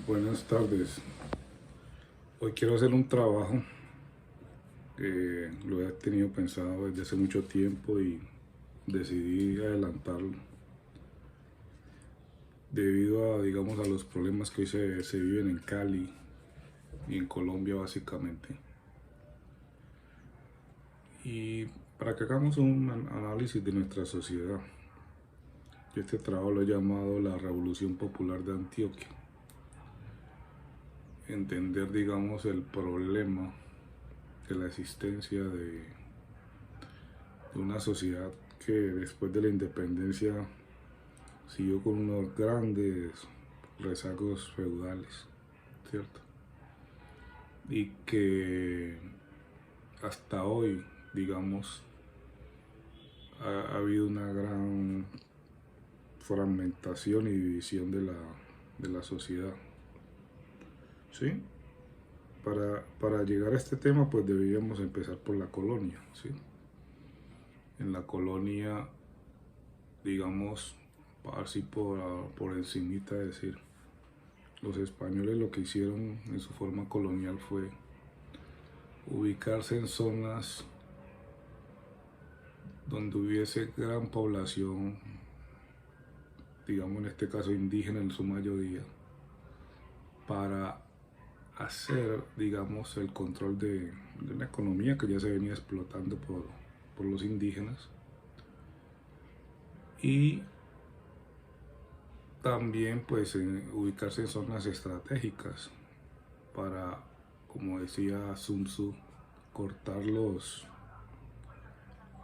Buenas tardes. Hoy quiero hacer un trabajo que lo he tenido pensado desde hace mucho tiempo y decidí adelantarlo debido a, digamos, a los problemas que hoy se viven en Cali y en Colombia básicamente. Y para que hagamos un análisis de nuestra sociedad, yo este trabajo lo he llamado la Revolución Popular de Antioquia. Entender, digamos, el problema de la existencia de una sociedad que después de la independencia siguió con unos grandes rezagos feudales, ¿cierto? Y que hasta hoy, digamos, ha habido una gran fragmentación y división de la sociedad, ¿sí? Para llegar a este tema, pues deberíamos empezar por la colonia, ¿sí? En la colonia, digamos, así por encimita decir, los españoles lo que hicieron en su forma colonial fue ubicarse en zonas donde hubiese gran población, digamos en este caso indígena en su mayoría, para hacer, digamos, el control de una economía que ya se venía explotando por los indígenas y también pues ubicarse en zonas estratégicas para, como decía Sun Tzu, cortar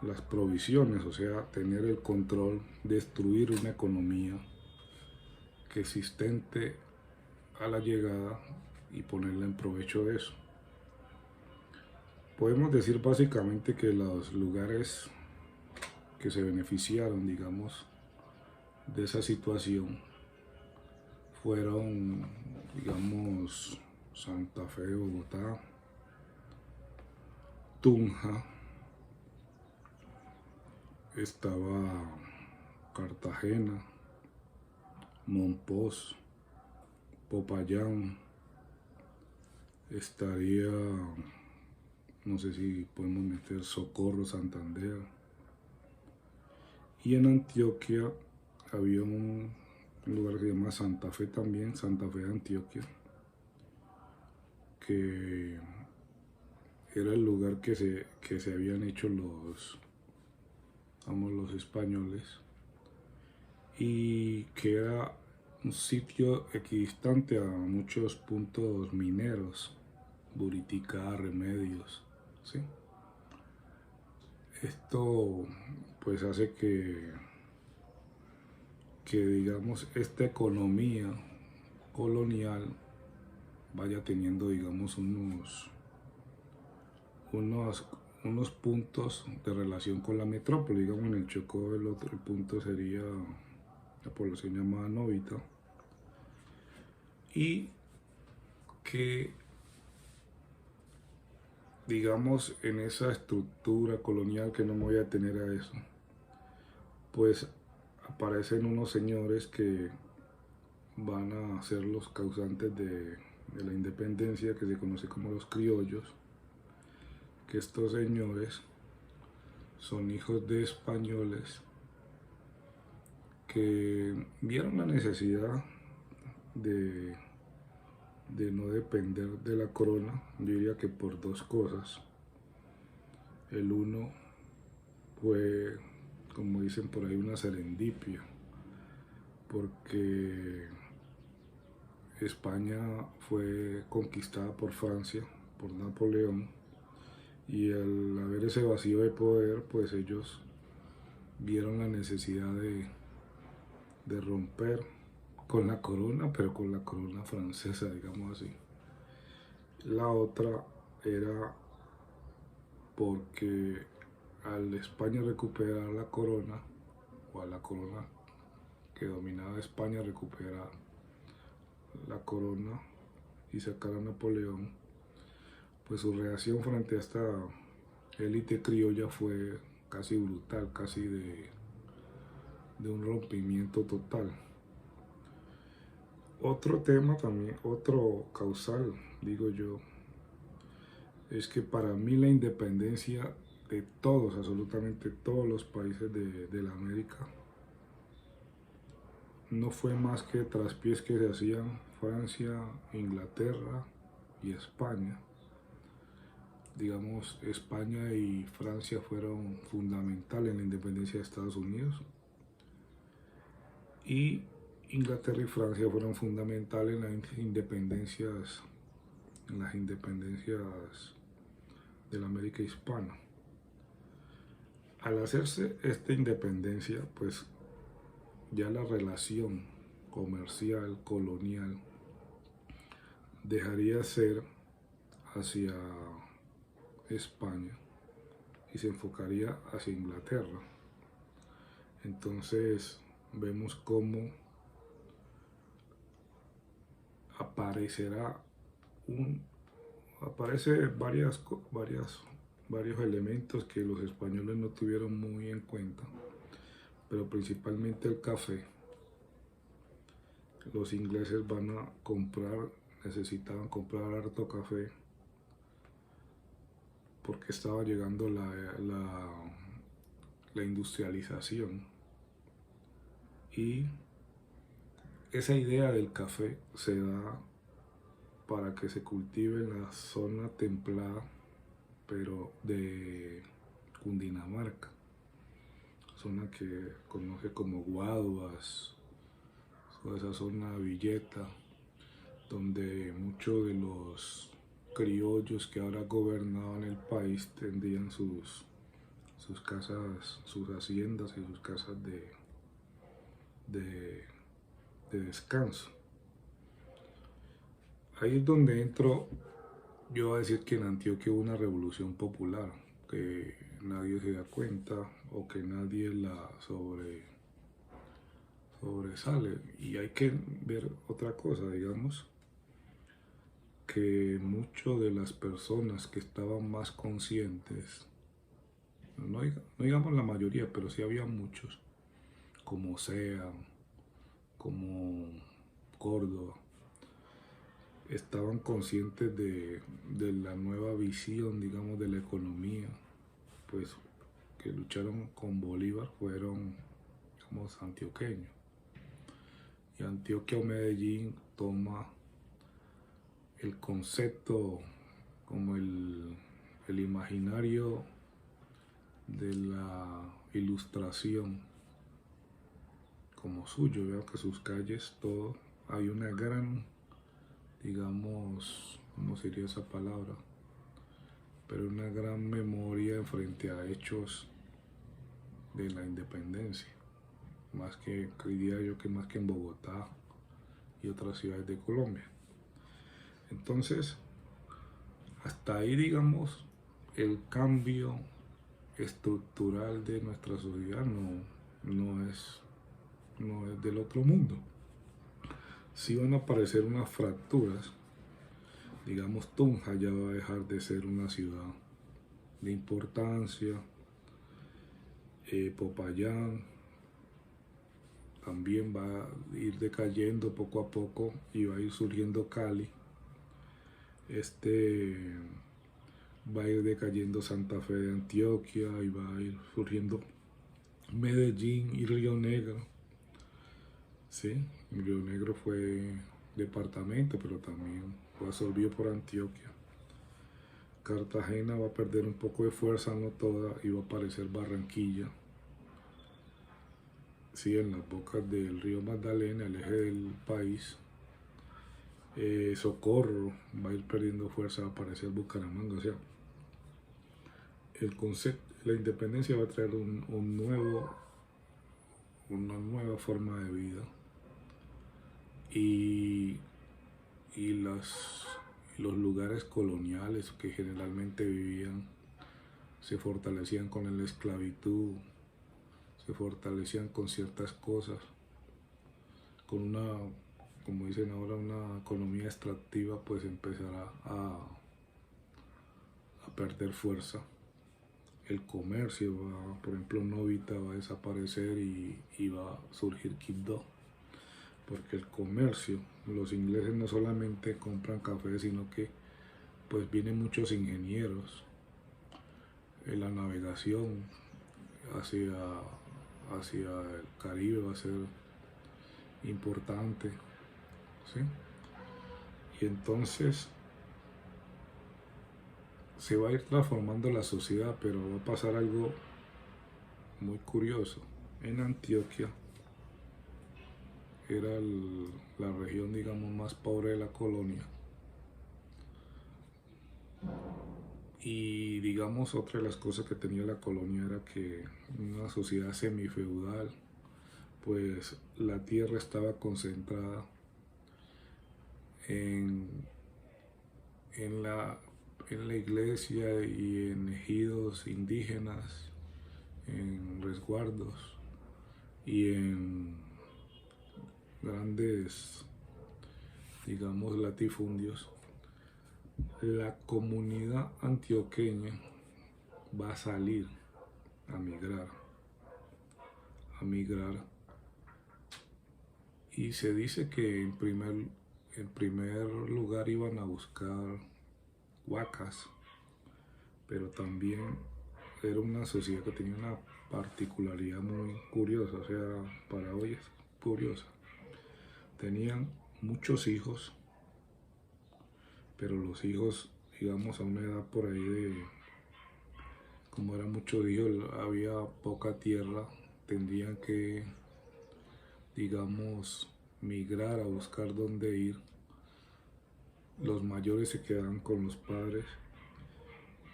las provisiones, o sea, tener el control, destruir una economía que existente a la llegada y ponerla en provecho de eso. Podemos decir básicamente que los lugares que se beneficiaron, digamos, de esa situación fueron, digamos, Santa Fe, Bogotá, Tunja, estaba Cartagena, Monpós, Popayán, estaría, no sé si podemos meter Socorro, Santander. Y en Antioquia había un lugar que se llama Santa Fe también, Santa Fe de Antioquia, que era el lugar que se habían hecho los españoles y que era un sitio equidistante a muchos puntos mineros, Buriticá, Remedios, ¿sí? Esto pues hace que digamos esta economía colonial vaya teniendo digamos unos, unos puntos de relación con la metrópoli. Digamos en el Chocó el punto sería la población llamada Novita, y que digamos en esa estructura colonial, que no me voy a tener a eso, pues aparecen unos señores que van a ser los causantes de la independencia, que se conoce como los criollos, que estos señores son hijos de españoles que vieron la necesidad de, de no depender de la corona. Yo diría que por dos cosas. El uno fue, como dicen por ahí, una serendipia, porque España fue conquistada por Francia, por Napoleón, y al haber ese vacío de poder, pues ellos vieron la necesidad de romper con la corona, pero con la corona francesa, digamos así. La otra era porque al España recuperar la corona, o a la corona que dominaba España recuperar la corona y sacar a Napoleón, pues su reacción frente a esta élite criolla fue casi brutal, casi de un rompimiento total. Otro tema también, otro causal, digo yo, es que para mí la independencia de todos, absolutamente todos los países de la América, no fue más que traspiés que se hacían Francia, Inglaterra y España. Digamos, España y Francia fueron fundamentales en la independencia de Estados Unidos y Inglaterra y Francia fueron fundamentales en las independencias de la América hispana. Al hacerse esta independencia, pues ya la relación comercial, colonial, dejaría ser hacia España y se enfocaría hacia Inglaterra. Entonces vemos cómo aparecerá aparece varios elementos que los españoles no tuvieron muy en cuenta, pero principalmente el café. Los ingleses necesitaban comprar harto café porque estaba llegando la industrialización y esa idea del café se da para que se cultive en la zona templada, pero de Cundinamarca, zona que conoce como Guaduas, toda esa zona Villeta, donde muchos de los criollos que ahora gobernaban el país tendrían sus casas, sus haciendas y sus casas de descanso. Ahí es donde entro yo a decir que en Antioquia hubo una revolución popular, que nadie se da cuenta o que nadie la sobresale. Y hay que ver otra cosa, digamos, que muchas de las personas que estaban más conscientes, no digamos la mayoría, pero sí había muchos, como Sea, como Córdoba, estaban conscientes de la nueva visión, digamos, de la economía, pues que lucharon con Bolívar fueron como antioqueños. Y Antioquia o Medellín toma el concepto como el imaginario de la ilustración como suyo. Veo que sus calles, todo, hay una gran, digamos, ¿cómo sería esa palabra? Pero una gran memoria frente a hechos de la independencia, más que, diría yo que más que en Bogotá y otras ciudades de Colombia. Entonces, hasta ahí, digamos, el cambio estructural de nuestra sociedad no es del otro mundo. Sí van a aparecer unas fracturas. Digamos, Tunja ya va a dejar de ser una ciudad de importancia. Popayán también va a ir decayendo poco a poco y va a ir surgiendo Cali. Va a ir decayendo Santa Fe de Antioquia y va a ir surgiendo Medellín y Río Negro. Sí, Río Negro fue departamento, pero también fue absorbido por Antioquia. Cartagena va a perder un poco de fuerza, no toda, y va a aparecer Barranquilla. Sí, en las bocas del río Magdalena, el eje del país. Socorro va a ir perdiendo fuerza, va a aparecer Bucaramanga. O sea, el concepto, la independencia va a traer una nueva forma de vida. Y los lugares coloniales que generalmente vivían se fortalecían con la esclavitud, se fortalecían con ciertas cosas, con una, como dicen ahora, una economía extractiva, pues empezará a perder fuerza. El comercio por ejemplo, Novita va a desaparecer y va a surgir Quibdó. porque el comercio, los ingleses no solamente compran café, sino que pues vienen muchos ingenieros en la navegación hacia, hacia el Caribe, va a ser importante, ¿sí? Y entonces se va a ir transformando la sociedad, pero va a pasar algo muy curioso. En Antioquia era la región, digamos, más pobre de la colonia. Y digamos, otra de las cosas que tenía la colonia era que en una sociedad semifeudal, pues la tierra estaba concentrada en, en la, en la iglesia y en ejidos indígenas, en resguardos y en grandes, digamos, latifundios. La comunidad antioqueña va a salir a migrar, y se dice que en primer lugar iban a buscar huacas, pero también era una sociedad que tenía una particularidad muy curiosa, o sea, para hoy es curiosa. Tenían muchos hijos, pero los hijos, digamos, a una edad por ahí de, como eran muchos hijos, había poca tierra, tendrían que, digamos, migrar a buscar dónde ir. Los mayores se quedaban con los padres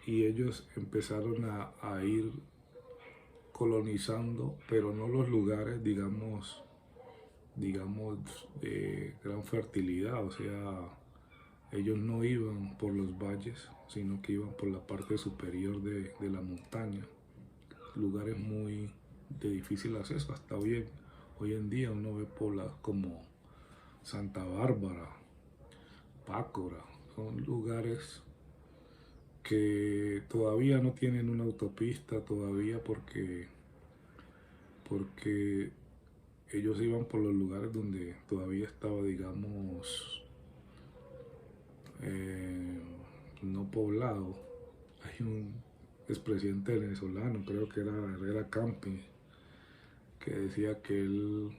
y ellos empezaron a ir colonizando, pero no los lugares, digamos, de gran fertilidad, o sea, ellos no iban por los valles, sino que iban por la parte superior de la montaña, lugares muy de difícil acceso. Hasta hoy en día uno ve poblados como Santa Bárbara, Pácora, son lugares que todavía no tienen una autopista todavía porque ellos iban por los lugares donde todavía estaba, digamos, no poblado. Hay un expresidente venezolano, creo que era Herrera Camping, que decía que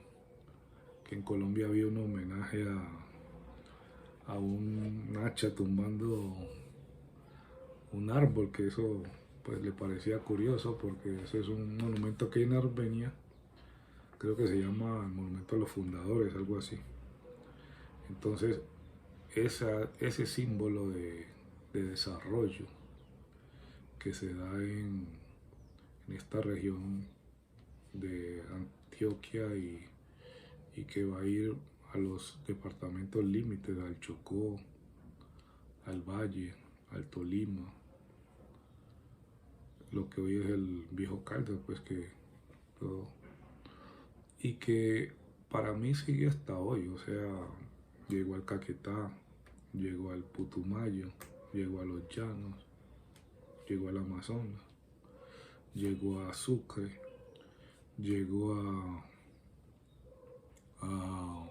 que en Colombia había un homenaje a un hacha tumbando un árbol, que eso pues le parecía curioso porque ese es un monumento que hay en Armenia, creo que se llama el Monumento a los Fundadores, algo así. Entonces ese símbolo de desarrollo que se da en esta región de Antioquia y que va a ir a los departamentos límites, al Chocó, al Valle, al Tolima, lo que hoy es el Viejo Caldas, pues que todo, y que para mí sigue hasta hoy, o sea, llegó al Caquetá, llegó al Putumayo, llegó a los Llanos, llegó al Amazonas, llegó a Sucre, llegó a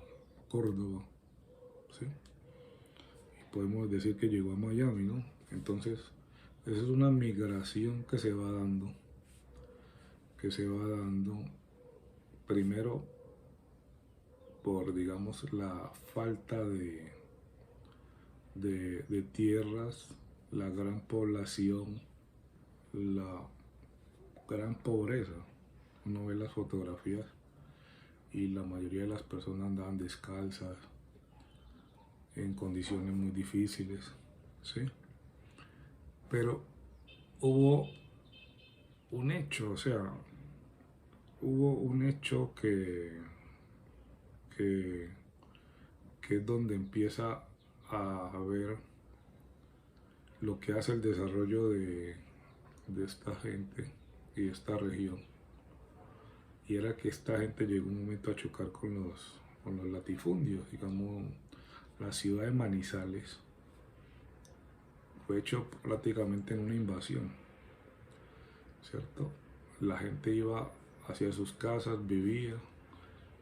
Córdoba, ¿sí? Y podemos decir que llegó a Miami, ¿no? Entonces, esa es una migración que se va dando primero por, digamos, la falta de tierras, la gran población, la gran pobreza. Uno ve las fotografías y la mayoría de las personas andaban descalzas, en condiciones muy difíciles, ¿sí? Pero hubo un hecho, o sea, hubo un hecho que, que es donde empieza a ver lo que hace el desarrollo de esta gente y de esta región. Y era que esta gente llegó un momento a chocar con los latifundios, digamos, la ciudad de Manizales fue hecho prácticamente en una invasión, ¿cierto? La gente iba hacia sus casas, vivía,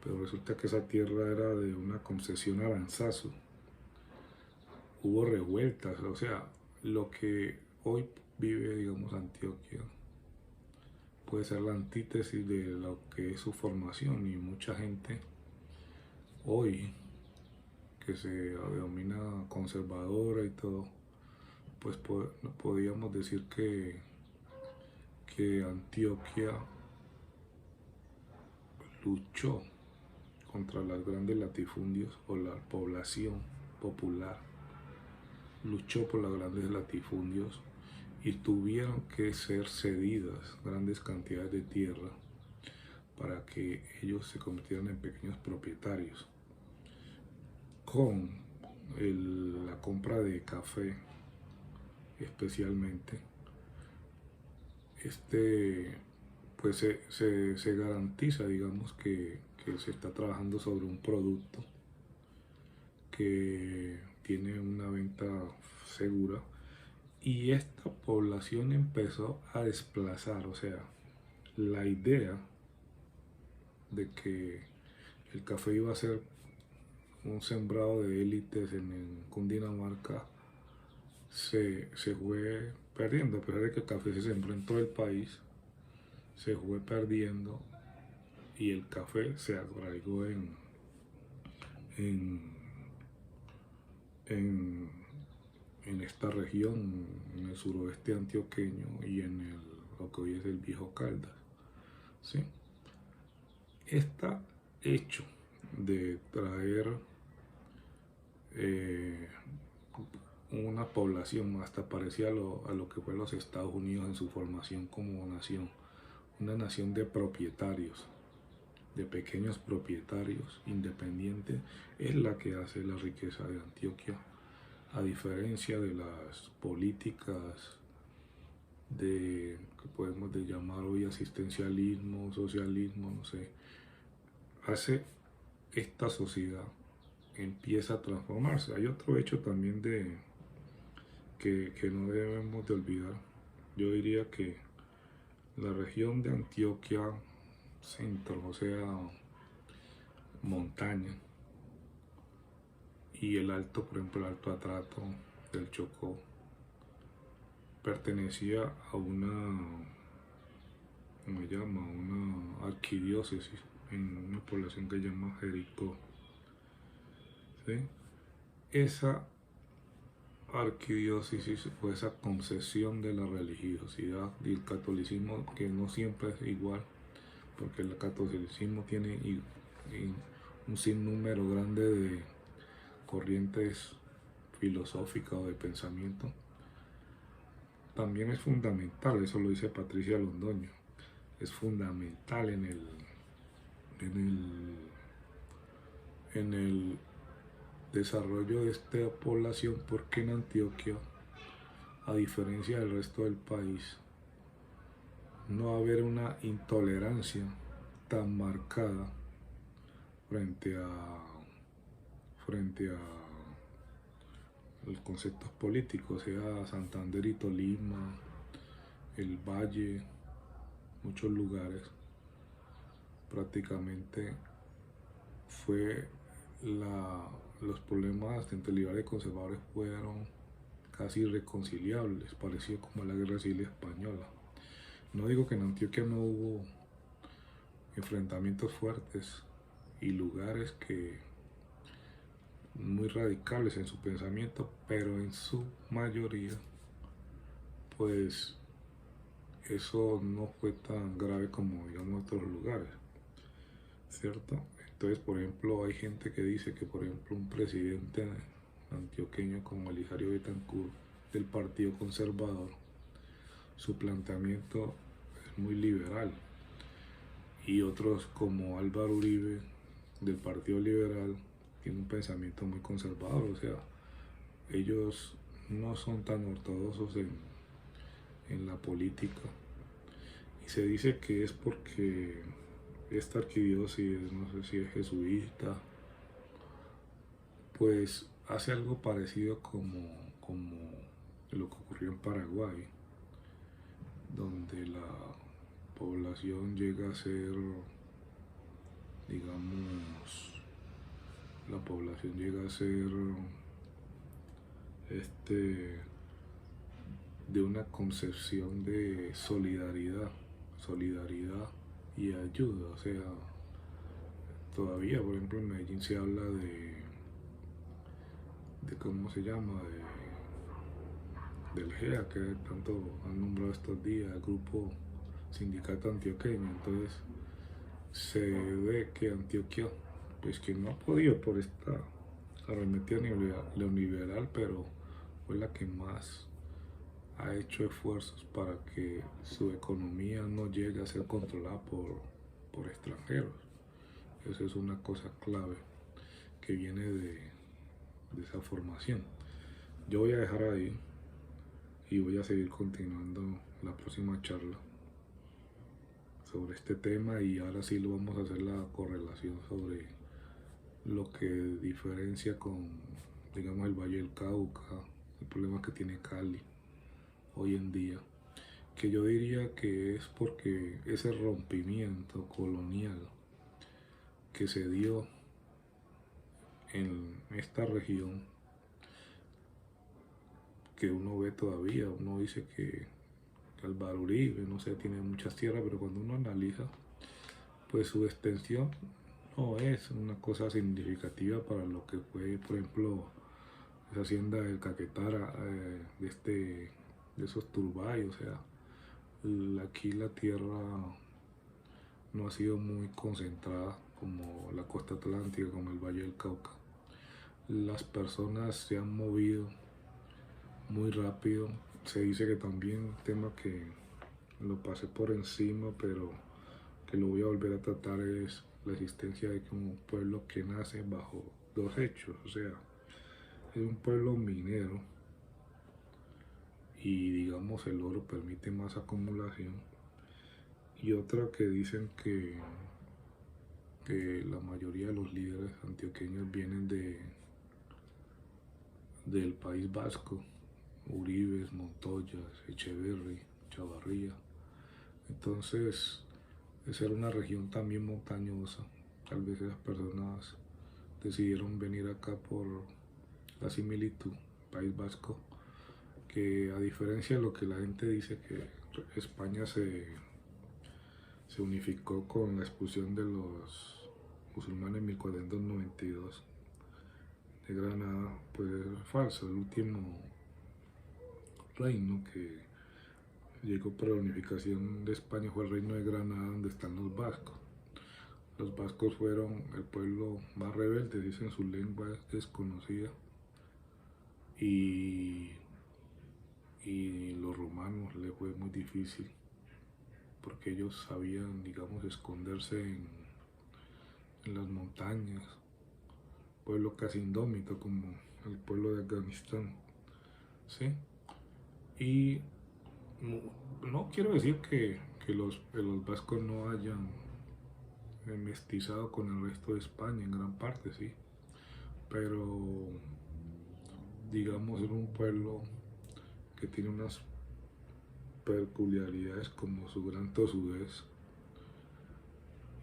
pero resulta que esa tierra era de una concesión Aranzazu. Hubo revueltas, o sea, lo que hoy vive, digamos, Antioquia puede ser la antítesis de lo que es su formación, y mucha gente hoy que se denomina conservadora y todo, pues podríamos decir que Antioquia luchó contra los grandes latifundios, o la población popular luchó por los grandes latifundios, y tuvieron que ser cedidas grandes cantidades de tierra para que ellos se convirtieran en pequeños propietarios. Con la compra de café especialmente, pues se garantiza, digamos, que se está trabajando sobre un producto que tiene una venta segura, y esta población empezó a desplazar, o sea, la idea de que el café iba a ser un sembrado de élites en Cundinamarca se fue perdiendo. A pesar de que el café se sembró en todo el país, se fue perdiendo, y el café se arraigó en, en, en esta región, en el suroeste antioqueño y lo que hoy es el Viejo Caldas, ¿sí? Este hecho de traer una población hasta parecida a lo que fue los Estados Unidos en su formación como nación, una nación de propietarios, de pequeños propietarios independientes, es la que hace la riqueza de Antioquia, a diferencia de las políticas que podemos llamar hoy asistencialismo, socialismo, no sé. Hace esta sociedad empieza a transformarse. Hay otro hecho también que no debemos de olvidar. Yo diría que la región de Antioquia centro, o sea, montaña, y el alto, por ejemplo, el Alto Atrato del Chocó, pertenecía a una arquidiócesis en una población que se llama Jericó, ¿sí? Esa arquidiócesis, o esa concesión de la religiosidad y el catolicismo, que no siempre es igual, porque el catolicismo tiene un sinnúmero grande de corrientes filosóficas o de pensamiento, también es fundamental. Eso lo dice Patricia Londoño, es fundamental en el desarrollo de esta población, porque en Antioquia, a diferencia del resto del país, no va a haber una intolerancia tan marcada frente a los conceptos políticos, sea Santander y Tolima, el Valle, muchos lugares. Prácticamente los problemas entre liberales y conservadores fueron casi irreconciliables, parecido como la Guerra Civil Española. No digo que en Antioquia no hubo enfrentamientos fuertes y lugares muy radicales en su pensamiento, pero en su mayoría, pues eso no fue tan grave como, digamos, otros lugares, ¿cierto? Entonces, por ejemplo, hay gente que dice que, por ejemplo, un presidente antioqueño como Elijario Betancourt, del Partido Conservador, su planteamiento es muy liberal, y otros como Álvaro Uribe, del Partido Liberal, tiene un pensamiento muy conservador. O sea, ellos no son tan ortodoxos en la política, y se dice que es porque esta arquidiócesis, no sé si es jesuita, pues hace algo parecido como lo que ocurrió en Paraguay, donde la población llega a ser, digamos, la población llega a ser de una concepción de solidaridad y ayuda. O sea, todavía, por ejemplo, en Medellín se habla de ¿cómo se llama? Del GEA, que tanto han nombrado estos días, el grupo sindicato antioqueño. Entonces, se ve que Antioquia, pues que no ha podido por esta arremetida neoliberal, pero fue la que más ha hecho esfuerzos para que su economía no llegue a ser controlada por extranjeros. Eso es una cosa clave que viene de esa formación. Yo voy a dejar ahí y voy a seguir continuando la próxima charla sobre este tema, y ahora sí lo vamos a hacer la correlación sobre lo que diferencia con, digamos, el Valle del Cauca, el problema que tiene Cali hoy en día, que yo diría que es porque ese rompimiento colonial que se dio en esta región, que uno ve todavía, uno dice que Álvaro Uribe, no sé, tiene muchas tierras, pero cuando uno analiza, pues su extensión no es una cosa significativa para lo que fue, por ejemplo, esa hacienda del Caquetá, de esos Turbay. O sea, aquí la tierra no ha sido muy concentrada como la costa atlántica, como el Valle del Cauca. Las personas se han movido muy rápido. Se dice que también, tema que lo pasé por encima, pero que lo voy a volver a tratar, es la existencia de un pueblo que nace bajo dos hechos. O sea, es un pueblo minero y, digamos, el oro permite más acumulación, y otra que dicen que la mayoría de los líderes antioqueños vienen del País Vasco: Uribes, Montoyas, Echeverri, Chavarría. Entonces, esa era una región también montañosa. Tal vez esas personas decidieron venir acá por la similitud, País Vasco, que a diferencia de lo que la gente dice, que España se unificó con la expulsión de los musulmanes en 1492 de Granada, pues es falso. El último reino que llegó para la unificación de España fue el reino de Granada, donde están los vascos. Los vascos fueron el pueblo más rebelde, dicen su lengua desconocida, y los romanos les fue muy difícil porque ellos sabían, digamos, esconderse en las montañas. Pueblo casi indómito como el pueblo de Afganistán, ¿sí? Y no quiero decir que los vascos no hayan mestizado con el resto de España, en gran parte sí, pero, digamos, era un pueblo que tiene unas peculiaridades como su gran tosudez,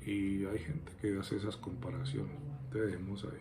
y hay gente que hace esas comparaciones. Te dejemos ahí.